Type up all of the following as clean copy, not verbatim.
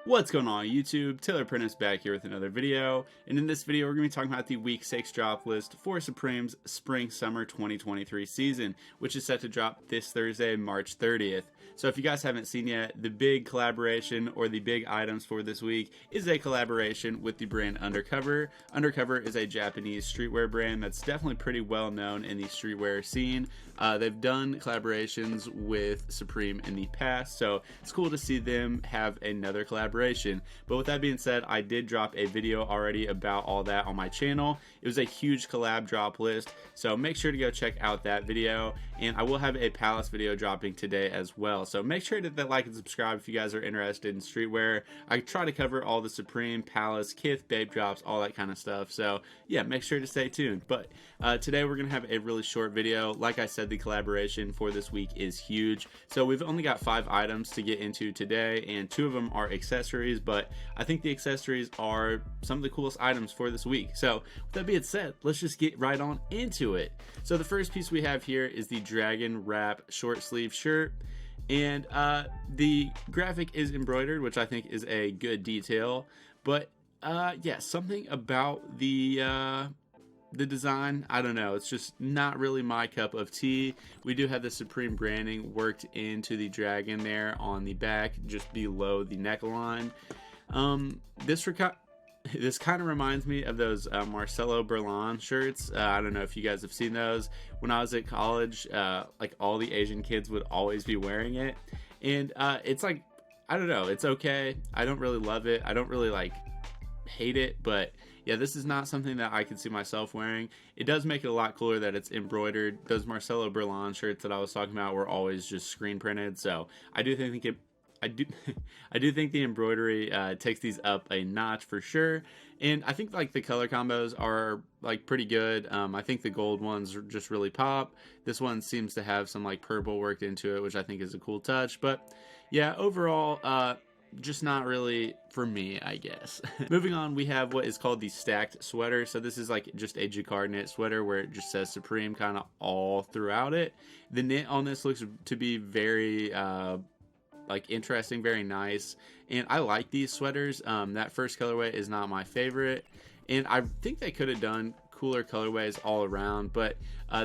What's going on YouTube? Taylor Prentice back here with another video, and in this video we're going to be talking about the week 6 drop list for Supreme's Spring-Summer 2023 season, which is set to drop this Thursday, March 30th. So if you guys haven't seen yet, the big collaboration or the big items for this week is a collaboration with the brand Undercover. Undercover is a Japanese streetwear brand that's definitely pretty well known in the streetwear scene. They've done collaborations with Supreme in the past, so it's cool to see them have another collaboration. But with that being said, I did drop a video already about all that on my channel. It was a huge collab drop list, so make sure to go check out that video, and I will have a Palace video dropping today as well. So make sure to hit that like and subscribe if you guys are interested in streetwear. I try to cover all the Supreme, Palace, Kith, Babe drops, all that kind of stuff. So yeah, make sure to stay tuned. But today we're going to have a really short video. Like I said, the collaboration for this week is huge. So we've only got 5 items to get into today, and 2 of them are accessories, but I think the accessories are some of the coolest items for this week. So with that being said, let's just get right on into it. So the first piece we have here is the Dragon Wrap short sleeve shirt. And the graphic is embroidered, which I think is a good detail. But yeah, something about the design, I don't know, it's just not really my cup of tea. We do have the Supreme branding worked into the dragon there on the back, just below the neckline. This kind of reminds me of those Marcelo Berlin shirts. I don't know if you guys have seen those. When I was at college, like all the Asian kids would always be wearing it. And it's like, I don't know, it's okay. I don't really love it. I don't really like hate it, but yeah, this is not something that I could see myself wearing. It does make it a lot cooler that it's embroidered. Those Marcelo Berlin shirts that I was talking about were always just screen printed. So I do think I do think the embroidery takes these up a notch for sure, and I think like the color combos are like pretty good. I think the gold ones just really pop. This one seems to have some like purple worked into it, which I think is a cool touch. But yeah, overall, just not really for me, I guess. Moving on, we have what is called the stacked sweater. So this is like just a jacquard knit sweater where it just says Supreme kind of all throughout it. The knit on this looks to be very like interesting, very nice, and I like these sweaters. That first colorway is not my favorite, and I think they could have done cooler colorways all around, but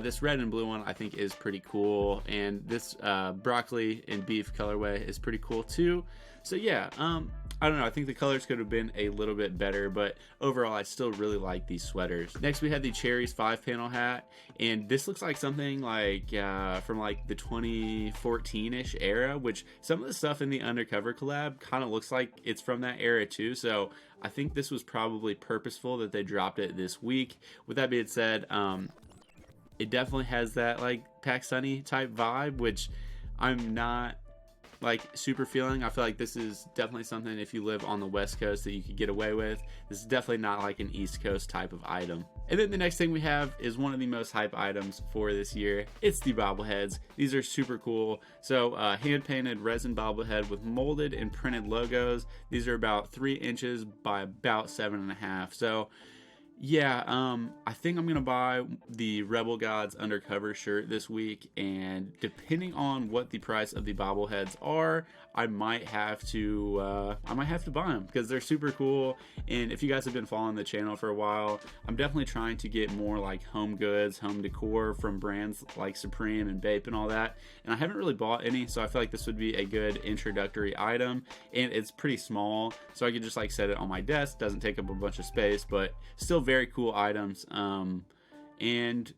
this red and blue one I think is pretty cool, and this broccoli and beef colorway is pretty cool too. So yeah, I don't know, I think the colors could have been a little bit better, but overall I still really like these sweaters. Next we have the Cherries 5-panel hat, and this looks like something like from like the 2014-ish era, which some of the stuff in the Undercover collab kind of looks like it's from that era too, so I think this was probably purposeful that they dropped it this week. With that being said, it definitely has that like Pakistani type vibe, which I'm not like super feeling. I feel like this is definitely something if you live on the West Coast that you could get away with. This is definitely not like an East Coast type of item. And then the next thing we have is one of the most hype items for this year. It's the bobbleheads. These are super cool. So hand painted resin bobblehead with molded and printed logos. These are about 3 inches by about 7.5. So yeah, I think I'm gonna buy the Rebel Gods Undercover shirt this week, and depending on what the price of the bobbleheads are, I might have to buy them because they're super cool. And if you guys have been following the channel for a while, I'm definitely trying to get more like home goods, home decor from brands like Supreme and Bape and all that, and I haven't really bought any, so I feel like this would be a good introductory item, and it's pretty small, so I could just like set it on my desk. Doesn't take up a bunch of space, but still very cool items. And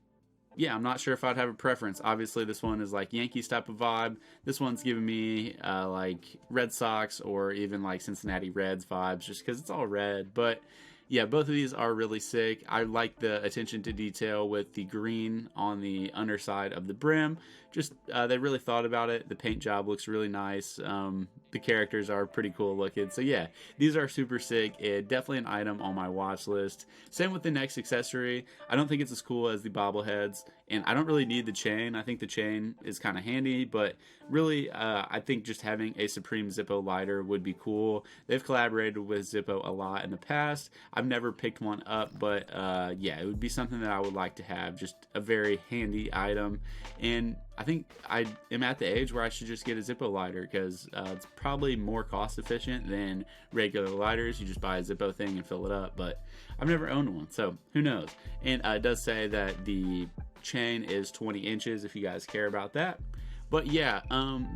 yeah, I'm not sure if I'd have a preference. Obviously this one is like Yankees type of vibe. This one's giving me like Red Sox or even like Cincinnati Reds vibes, just because it's all red. But yeah, both of these are really sick. I like the attention to detail with the green on the underside of the brim. Just they really thought about it. The paint job looks really nice. The characters are pretty cool looking. So yeah, these are super sick. Definitely an item on my watch list. Same with the next accessory. I don't think it's as cool as the bobbleheads, and I don't really need the chain. I think the chain is kind of handy, but really I think just having a Supreme Zippo lighter would be cool. They've collaborated with Zippo a lot in the past. I've never picked one up, but yeah, it would be something that I would like to have, just a very handy item. And I think I am at the age where I should just get a Zippo lighter, because it's probably more cost efficient than regular lighters. You just buy a Zippo thing and fill it up, but I've never owned one, so who knows. And it does say that the chain is 20 inches if you guys care about that. But yeah,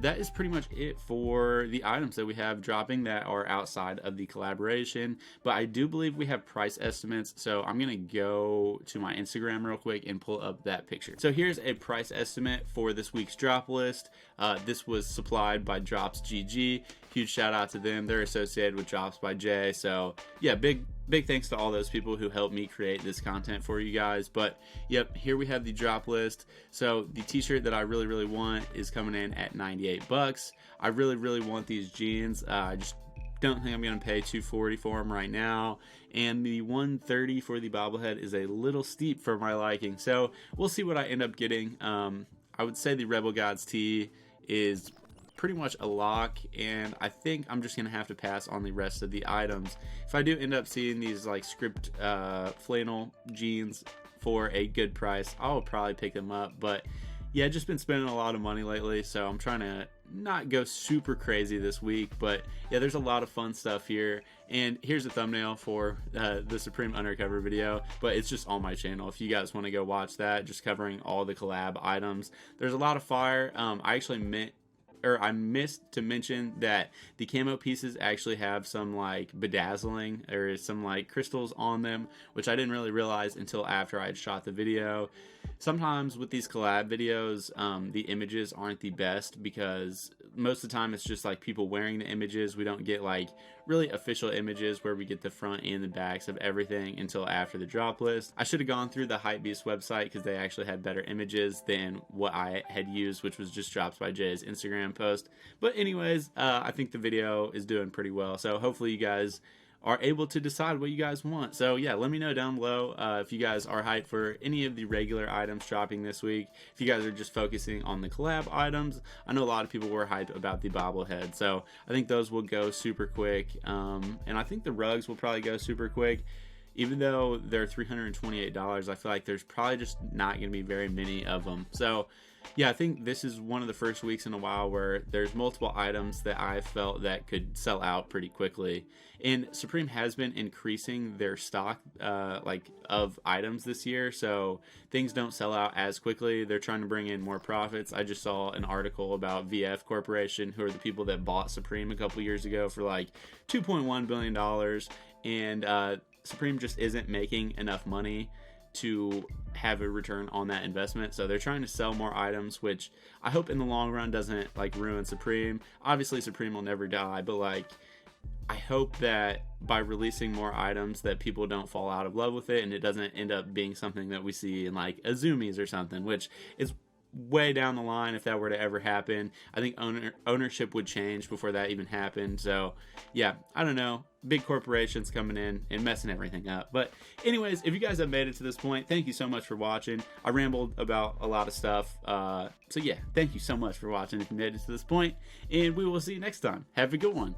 that is pretty much it for the items that we have dropping that are outside of the collaboration. But I do believe we have price estimates, so I'm gonna go to my Instagram real quick and pull up that picture. So here's a price estimate for this week's drop list. This was supplied by Drops GG. Huge shout out to them. They're associated with Drops by Jay. So yeah, big thanks to all those people who helped me create this content for you guys. But yep, here we have the drop list. So the t-shirt that I really want is coming in at 98 bucks. I really want these jeans. I just don't think I'm gonna pay $240 for them right now, and the $130 for the bobblehead is a little steep for my liking, so we'll see what I end up getting. I would say the Rebel Gods tee is pretty much a lock, and I think I'm just gonna have to pass on the rest of the items. If I do end up seeing these like script flannel jeans for a good price, I'll probably pick them up. But yeah, just been spending a lot of money lately, so I'm trying to not go super crazy this week. But yeah, there's a lot of fun stuff here, and here's a thumbnail for the Supreme Undercover video, but it's just on my channel if you guys want to go watch that, just covering all the collab items. There's a lot of fire. I missed to mention that the camo pieces actually have some like bedazzling or some like crystals on them, which I didn't really realize until after I had shot the video. Sometimes with these collab videos, the images aren't the best, because most of the time it's just like people wearing the images. We don't get like really official images where we get the front and the backs of everything until after the drop list. I should have gone through the Hypebeast website, because they actually had better images than what I had used, which was just Drops by Jay's Instagram post. But anyways, I think the video is doing pretty well, so hopefully you guys are able to decide what you guys want. So yeah, let me know down below if you guys are hyped for any of the regular items dropping this week. If you guys are just focusing on the collab items, I know a lot of people were hyped about the bobblehead, so I think those will go super quick, and I think the rugs will probably go super quick. Even though they're $328, I feel like there's probably just not going to be very many of them. So yeah, I think this is one of the first weeks in a while where there's multiple items that I felt that could sell out pretty quickly. And Supreme has been increasing their stock of items this year, so things don't sell out as quickly. They're trying to bring in more profits. I just saw an article about VF Corporation, who are the people that bought Supreme a couple years ago for like $2.1 billion, and Supreme just isn't making enough money to have a return on that investment, so they're trying to sell more items, which I hope in the long run doesn't like ruin Supreme. Obviously Supreme will never die, but like I hope that by releasing more items that people don't fall out of love with it, and it doesn't end up being something that we see in like Azumi's or something, which is way down the line if that were to ever happen. I think ownership would change before that even happened. So yeah, I don't know, big corporations coming in and messing everything up. But anyways, if you guys have made it to this point, thank you so much for watching. I rambled about a lot of stuff, so yeah, thank you so much for watching if you made it to this point, and we will see you next time. Have a good one.